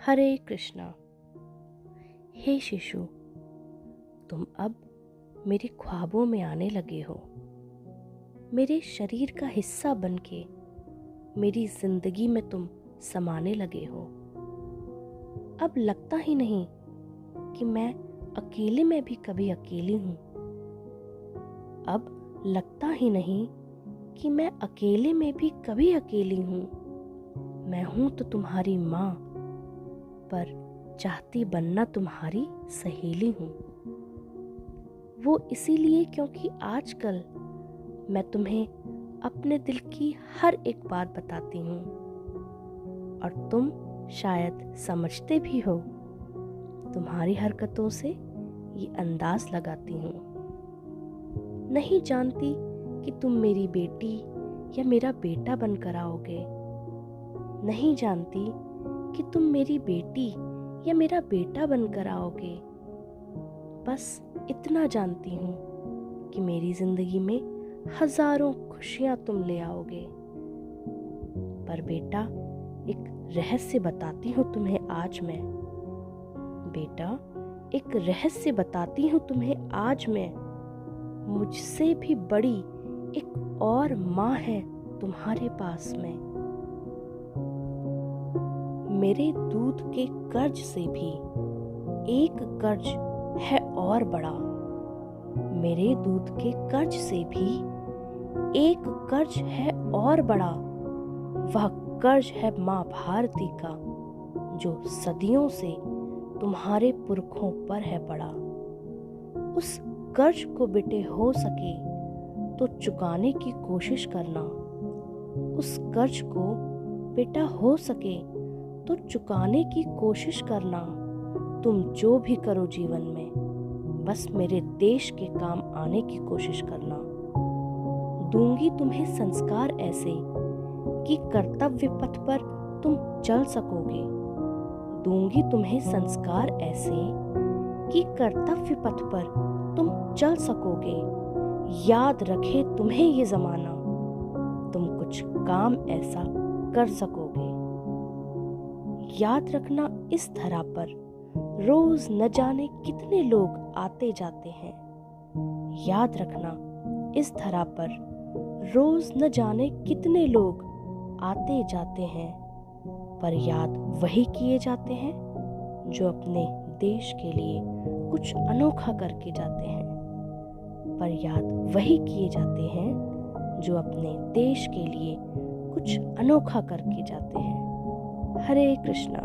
हरे कृष्णा। हे शिशु, तुम अब मेरे ख्वाबों में आने लगे हो। मेरे शरीर का हिस्सा बनके मेरी जिंदगी में तुम समाने लगे हो। अब लगता ही नहीं कि मैं अकेले में भी कभी अकेली हूँ। अब लगता ही नहीं कि मैं अकेले में भी कभी अकेली हूँ। मैं हूँ तो तुम्हारी माँ, पर चाहती बनना तुम्हारी सहेली हूँ। वो इसीलिए क्योंकि आजकल मैं तुम्हें अपने दिल की हर एक बात बताती हूँ और तुम शायद समझते भी हो। तुम्हारी हरकतों से ये अंदाज लगाती हूँ। नहीं जानती कि तुम मेरी बेटी या मेरा बेटा बनकर आओगे। नहीं जानती कि तुम मेरी बेटी या मेरा बेटा बनकर आओगे। बस इतना जानती हूँ कि मेरी जिंदगी में हजारों खुशियां तुम ले आओगे। पर बेटा, एक रहस्य बताती हूँ तुम्हें आज मैं। बेटा, एक रहस्य बताती हूँ तुम्हें आज मैं। मुझसे भी बड़ी एक और माँ है तुम्हारे पास में। मेरे दूध के कर्ज से भी एक कर्ज है और बड़ा। मेरे दूध के कर्ज से भी एक कर्ज है और बड़ा। वह कर्ज है माँ भारती का, जो सदियों से तुम्हारे पुरखों पर है पड़ा। उस कर्ज को बेटे हो सके तो चुकाने की कोशिश करना। उस कर्ज को बेटा हो सके तो चुकाने की कोशिश करना। तुम जो भी करो जीवन में, बस मेरे देश के काम आने की कोशिश करना। दूंगी तुम्हें संस्कार ऐसे कि कर्तव्य पथ पर तुम चल सकोगे। दूंगी तुम्हें संस्कार ऐसे कि कर्तव्य पथ पर तुम चल सकोगे। याद रखे तुम्हें ये जमाना, तुम कुछ काम ऐसा कर सकोगे। याद रखना, इस धरा पर रोज न जाने कितने लोग आते जाते हैं। याद रखना, इस धरा पर रोज न जाने कितने लोग आते जाते हैं, पर याद वही किए जाते हैं जो अपने देश के लिए कुछ अनोखा करके जाते हैं। पर याद वही किए जाते हैं जो अपने देश के लिए कुछ अनोखा करके जाते हैं। हरे कृष्णा।